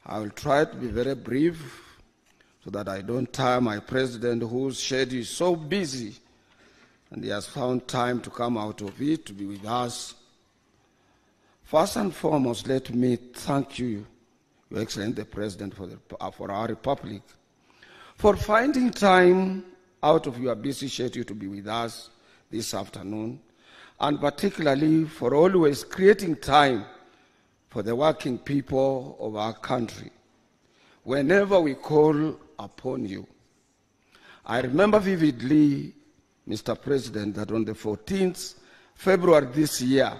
I will try to be very brief so that I don't tire my president, whose schedule is so busy, and he has found time to come out of it to be with us. First and foremost, let me thank you, Your Excellency the President, for our Republic, for finding time out of your busy schedule to be with us this afternoon, and particularly for always creating time for the working people of our country whenever we call upon you. I remember vividly, Mr. President, that on the 14th February this year,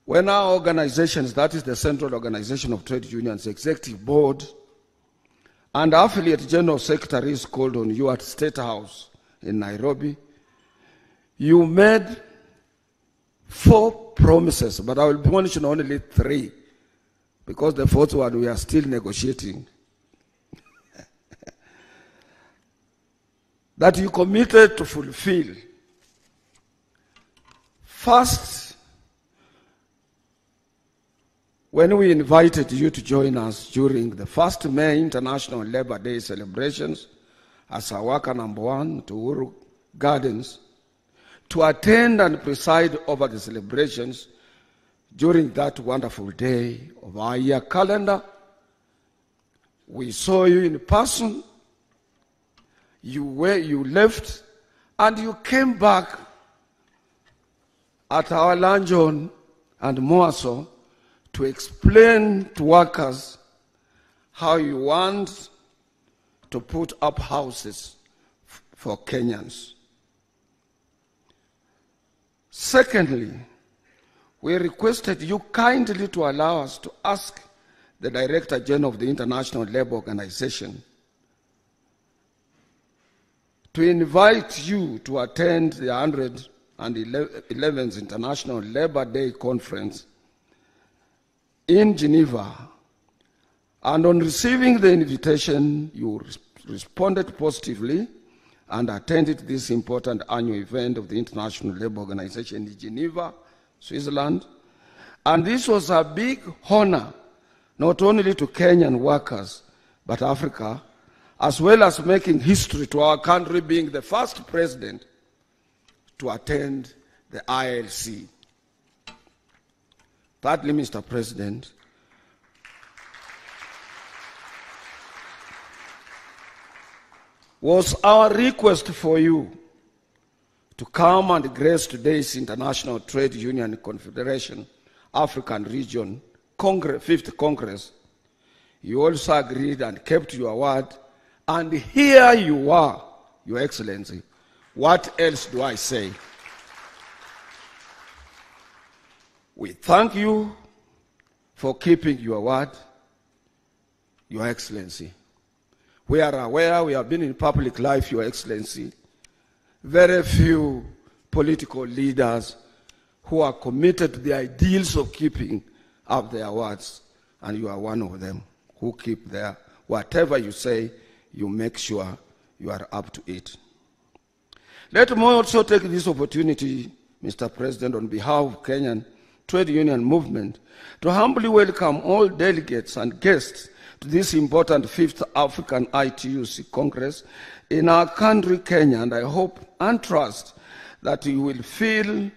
when our organizations, that is the Central Organization of Trade Unions Executive Board, and affiliate general secretaries called on you at State House in Nairobi, you made 4 promises, but I will mention only 3, because the 4th one we are still negotiating. That you committed to fulfill. First, when we invited you to join us during the first May International Labor Day celebrations as our worker number 1 to Uhuru Gardens, to attend and preside over the celebrations during that wonderful day of our year calendar, we saw you in person. You left, and you came back at our luncheon and more so to explain to workers how you want to put up houses for Kenyans. Secondly, we requested you kindly to allow us to ask the Director General of the International Labour Organization to invite you to attend the 111th International Labour Day Conference in Geneva. And on receiving the invitation, you responded positively and attended this important annual event of the International Labour Organization in Geneva, Switzerland. And this was a big honor, not only to Kenyan workers, but Africa, as well as making history to our country being the first president to attend the ILC. Thirdly, Mr. President, was our request for you to come and grace today's International Trade Union Confederation African Region Congress, 5th Congress. You also agreed and kept your word, and here you are, Your Excellency. What else do I say? We thank you for keeping your word, Your Excellency. We are aware, we have been in public life, Your Excellency. Very few political leaders who are committed to the ideals of keeping up their words, and you are one of them who keep their, whatever you say, you make sure you are up to it. Let me also take this opportunity, Mr. President, on behalf of Kenyan Trade Union Movement, to humbly welcome all delegates and guests to this important 5th African ITUC Congress in our country, Kenya, and I hope and trust that you will feel,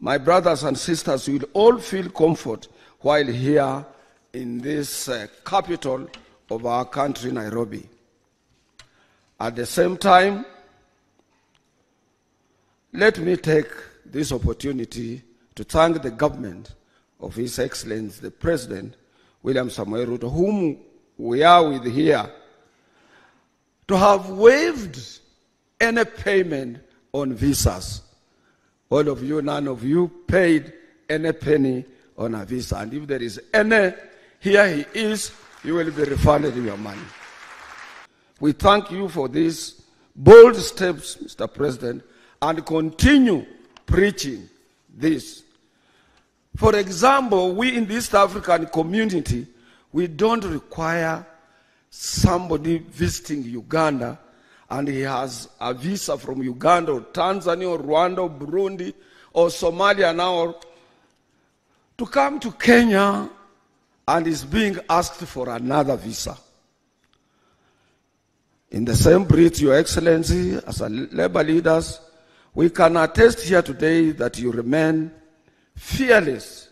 my brothers and sisters, you will all feel comfort while here in this capital of our country, Nairobi. At the same time, let me take this opportunity to thank the government of His Excellency, the President, William Samoei Ruto, whom we are with here, to have waived any payment on visas. All of you, none of you paid any penny on a visa. And if there is any, here he is, you will be refunded your money. We thank you for these bold steps, Mr. President, and continue preaching this. For example, we in the East African community, we don't require somebody visiting Uganda and he has a visa from Uganda or Tanzania or Rwanda or Burundi or Somalia now to come to Kenya and is being asked for another visa. In the same breath, Your Excellency, as a Labour leaders, we can attest here today that you remain fearless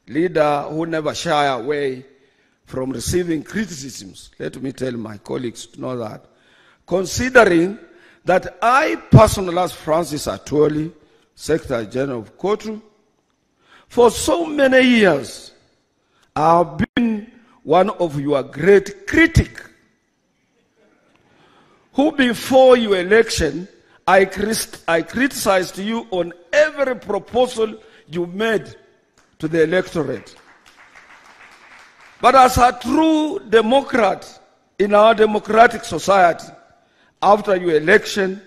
leader who never shy away from receiving criticisms. Let me tell my colleagues to know that. Considering that I personally, as Francis Atwoli, Secretary General of Kotu, for so many years, I have been one of your great critics, who before your election, I criticized you on every proposal you made to the electorate. But as a true Democrat in our democratic society, after your election,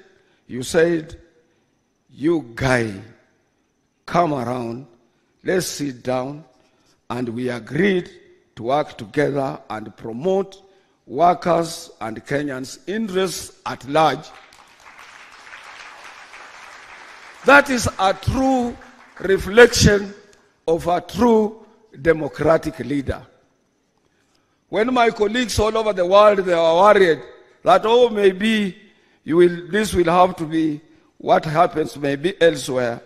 you said, you guy, come around, let's sit down, and we agreed to work together and promote workers and Kenyans' interests at large. That is a true reflection of a true democratic leader. When my colleagues all over the world, they were worried that, oh, maybe this will have to be what happens maybe elsewhere,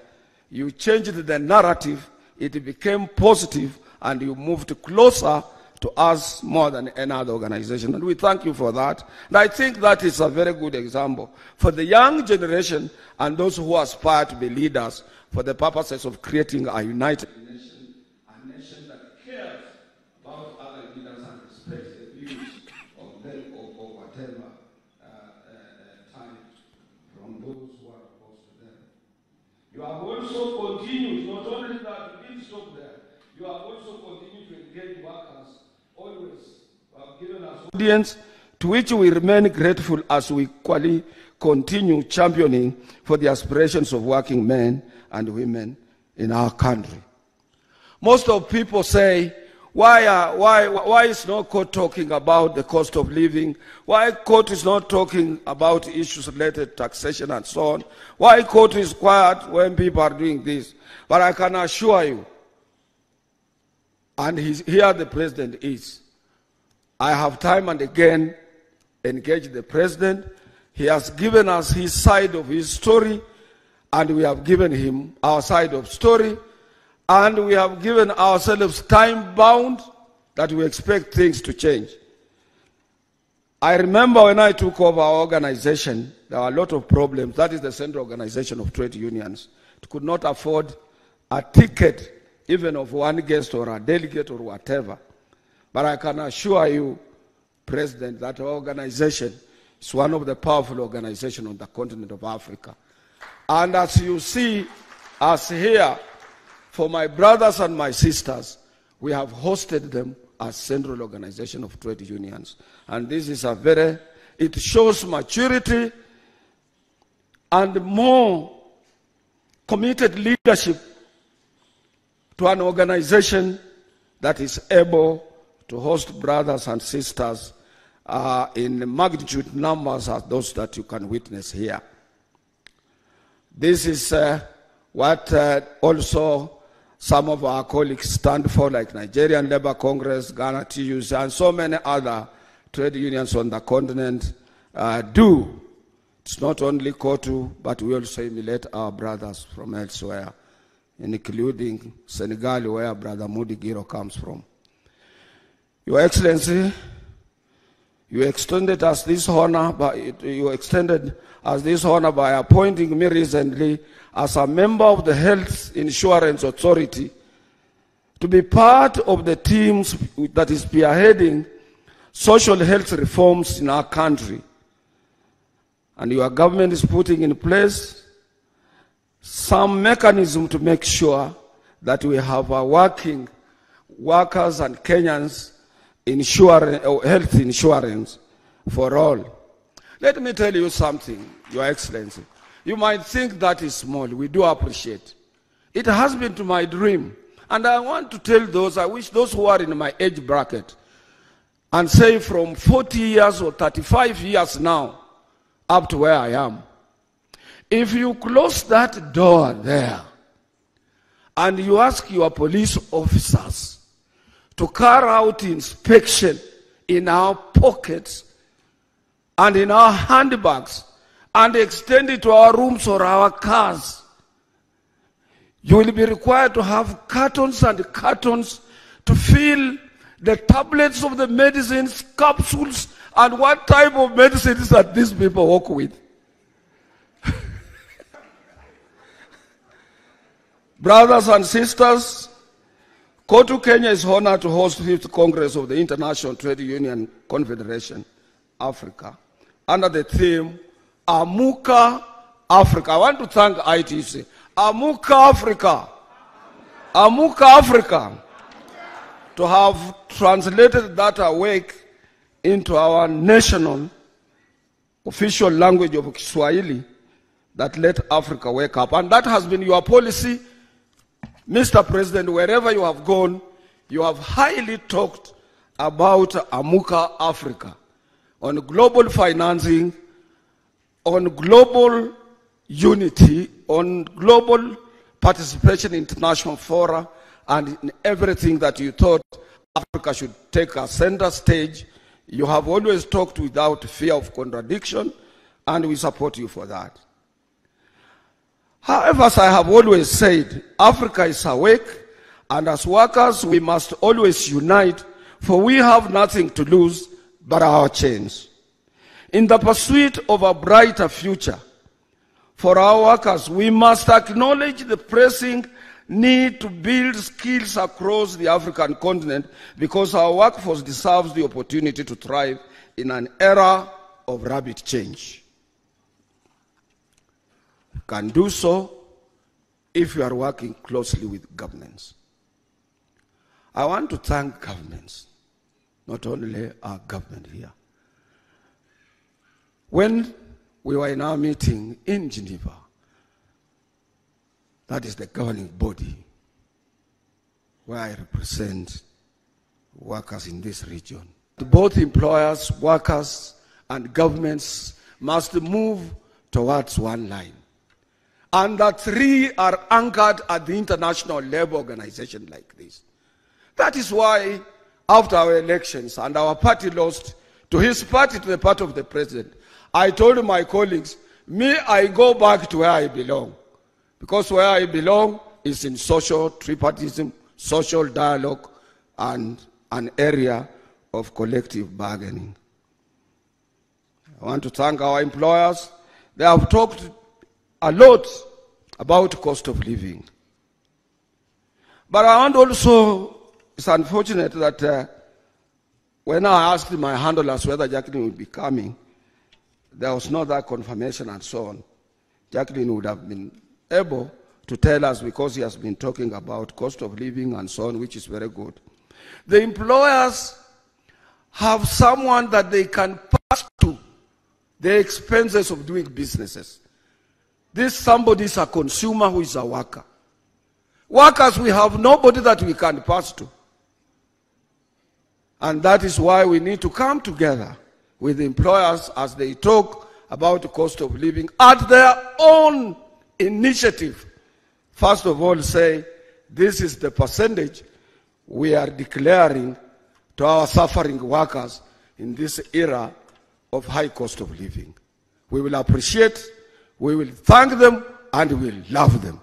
you changed the narrative, it became positive, and you moved closer to us more than any other organization. And we thank you for that. And I think that is a very good example for the young generation and those who aspire to be leaders for the purposes of creating a united nation, a nation that cares about other leaders and respects the views of them or whatever time from those who are opposed to them. You have also continued, not only that you didn't stop there, you have also continued to engage workers always have given us audience, to which we remain grateful as we equally continue championing for the aspirations of working men and women in our country. Most of people say, why is no court talking about the cost of living? Why court is not talking about issues related to taxation and so on? Why court is quiet when people are doing this? But I can assure you, and here the president is. I have time and again engaged the president. He has given us his side of his story, and we have given him our side of story, and we have given ourselves time bound that we expect things to change. I remember when I took over our organization, there were a lot of problems. That is the Central Organization of Trade Unions. It could not afford a ticket even of one guest or a delegate or whatever. But I can assure you, President, that our organization is one of the powerful organizations on the continent of Africa. And as you see us here, for my brothers and my sisters, we have hosted them as Central Organization of Trade Unions. And this is it shows maturity and more committed leadership to an organization that is able to host brothers and sisters in magnitude numbers as those that you can witness here. This is what also some of our colleagues stand for, like Nigerian Labour Congress, Ghana TUC, and so many other trade unions on the continent do. It's not only KOTU, but we also emulate our brothers from elsewhere, including Senegal, where Brother Mudi Giro comes from. Your Excellency, you extended us this honor by appointing me recently as a member of the Health Insurance Authority to be part of the teams that is spearheading social health reforms in our country. And your government is putting in place some mechanism to make sure that we have a working workers and Kenyans health insurance for all. Let me tell you something, Your Excellency. You might think that is small. We do appreciate. It has been to my dream. And I want to tell those, I wish those who are in my age bracket, and say from 40 years or 35 years now, up to where I am, if you close that door there, and you ask your police officers to carry out inspection in our pockets and in our handbags and extend it to our rooms or our cars. You will be required to have cartons and cartons to fill the tablets of the medicines, capsules, and what type of medicines that these people work with. Brothers and sisters, Kotu Kenya is honored to host the 5th Congress of the International Trade Union Confederation, Africa, under the theme, Amuka Africa. I want to thank ITC. Amuka Africa. Amuka Africa. To have translated that awake into our national official language of Kiswahili, that let Africa wake up. And that has been your policy, Mr. President. Wherever you have gone, you have highly talked about Amuka Africa, on global financing, on global unity, on global participation in international fora, and in everything that you thought Africa should take a center stage. You have always talked without fear of contradiction, and we support you for that. However, as I have always said, Africa is awake, and as workers, we must always unite, for we have nothing to lose but our chains. In the pursuit of a brighter future for our workers, we must acknowledge the pressing need to build skills across the African continent, because our workforce deserves the opportunity to thrive in an era of rapid change. We can do so if we are working closely with governments. I want to thank governments, not only our government here. When we were in our meeting in Geneva, that is the governing body where I represent workers in this region. Both employers, workers, and governments must move towards one line. And the three are anchored at the International Labour Organization like this. That is why, after our elections and our party lost to his party, to the party of the president, I told my colleagues, I go back to where I belong. Because where I belong is in social tripartism, social dialogue, and an area of collective bargaining. I want to thank our employers. They have talked a lot about cost of living. But I want also, it's unfortunate that when I asked my handlers whether Jacqueline would be coming, there was no that confirmation and so on. Jacqueline would have been able to tell us, because he has been talking about cost of living and so on, which is very good. The employers have someone that they can pass to the expenses of doing businesses. This somebody is a consumer who is a worker. Workers, we have nobody that we can pass to. And that is why we need to come together with the employers as they talk about the cost of living at their own initiative. First of all, say, this is the percentage we are declaring to our suffering workers in this era of high cost of living. We will appreciate, we will thank them, and we will love them.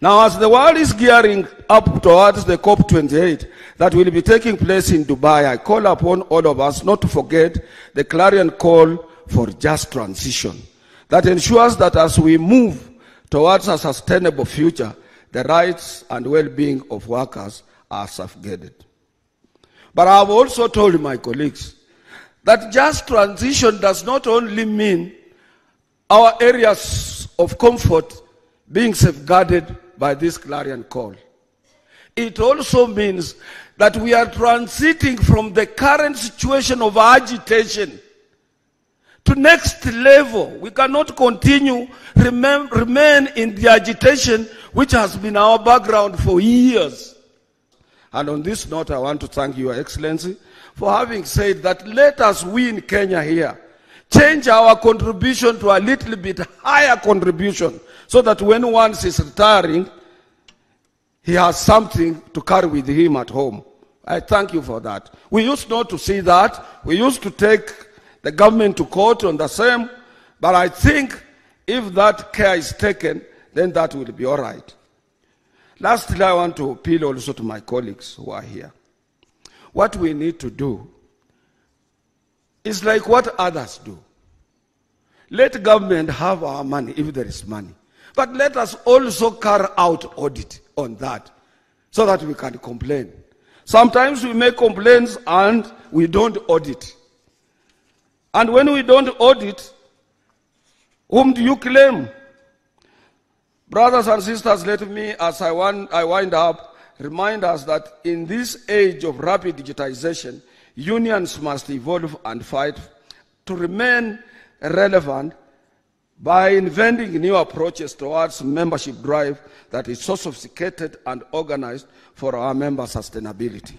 Now, as the world is gearing up towards the COP28 that will be taking place in Dubai, I call upon all of us not to forget the clarion call for just transition that ensures that as we move towards a sustainable future, the rights and well-being of workers are safeguarded. But I have also told my colleagues that just transition does not only mean our areas of comfort being safeguarded by this clarion call. It also means that we are transiting from the current situation of agitation to next level. We cannot continue, remain in the agitation which has been our background for years. And on this note, I want to thank Your Excellency for having said that let us, we in Kenya here, change our contribution to a little bit higher contribution, so that when one is retiring, he has something to carry with him at home. I thank you for that. We used not to see that. We used to take the government to court on the same, but I think if that care is taken, then that will be all right. Lastly, I want to appeal also to my colleagues who are here. What we need to do is like what others do. Let government have our money if there is money. But let us also carry out audit on that so that we can complain. Sometimes we make complaints and we don't audit. And when we don't audit, whom do you claim? Brothers and sisters, let me, as I wind up, remind us that in this age of rapid digitization, unions must evolve and fight to remain relevant by inventing new approaches towards membership drive that is so sophisticated and organized for our member sustainability.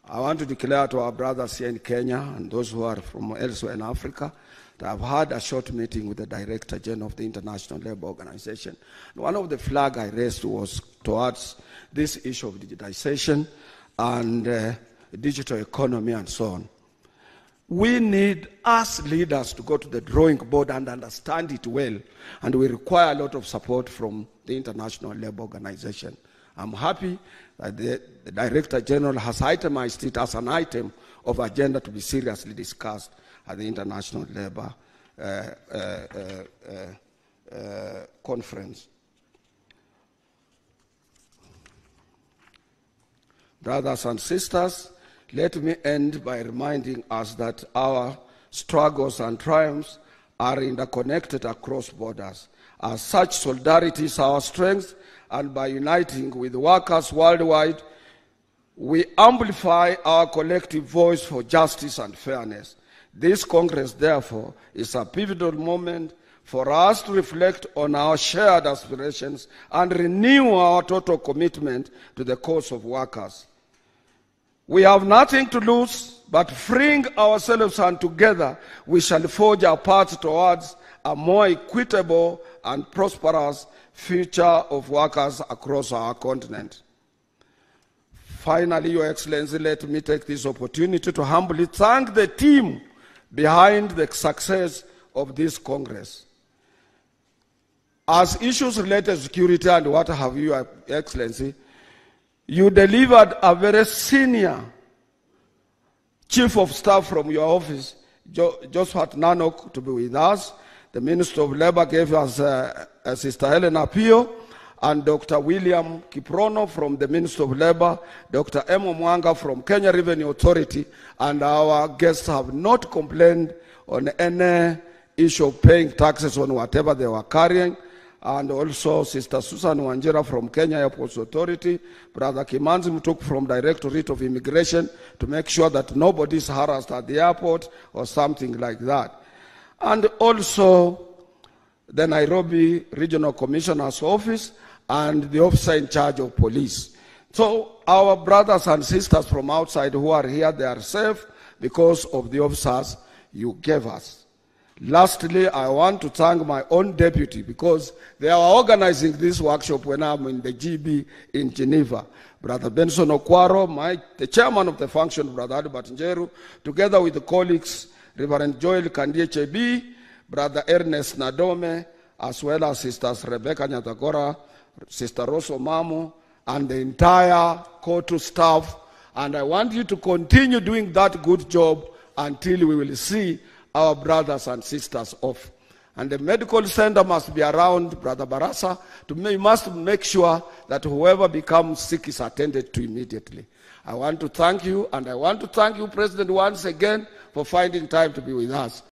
I want to declare to our brothers here in Kenya and those who are from elsewhere in Africa that I've had a short meeting with the Director General of the International Labour Organization. One of the flags I raised was towards this issue of digitization and digital economy and so on. We need, as leaders, to go to the drawing board and understand it well, and we require a lot of support from the International Labour Organization. I'm happy that the Director General has itemized it as an item of agenda to be seriously discussed at the International Labour Conference. Brothers and sisters, let me end by reminding us that our struggles and triumphs are interconnected across borders. As such, solidarity is our strength, and by uniting with workers worldwide, we amplify our collective voice for justice and fairness. This Congress, therefore, is a pivotal moment for us to reflect on our shared aspirations and renew our total commitment to the cause of workers. We have nothing to lose, but freeing ourselves, and together we shall forge our path towards a more equitable and prosperous future of workers across our continent. Finally, Your Excellency, let me take this opportunity to humbly thank the team behind the success of this Congress. As issues related to security and what have you, Your Excellency, you delivered a very senior Chief of Staff from your office, Joshua Nanok, to be with us. The Minister of Labour gave us Sister Helena Pio, and Dr. William Kiprono from the Minister of Labour, Dr. Emo Mwanga from Kenya Revenue Authority, and our guests have not complained on any issue of paying taxes on whatever they were carrying. And also Sister Susan Wanjira from Kenya Airports Authority, Brother Kimanzi Mutuk from Directorate of Immigration, to make sure that nobody is harassed at the airport or something like that. And also the Nairobi Regional Commissioner's Office and the officer in charge of police. So our brothers and sisters from outside who are here, they are safe because of the officers you gave us. Lastly, I want to thank my own deputy because they are organizing this workshop when I'm in the GB in Geneva. Brother Benson Okwaro, the chairman of the function, Brother Albert Njeru, together with the colleagues, Reverend Joel Kandie Chebi, Brother Ernest Nadome, as well as Sisters Rebecca Nyatagora, Sister Rosso Mamu, and the entire COTU staff. And I want you to continue doing that good job until we will see our brothers and sisters off. And the medical center must be around, Brother Barasa. We must make sure that whoever becomes sick is attended to immediately. I want to thank you, and I want to thank you, President, once again for finding time to be with us.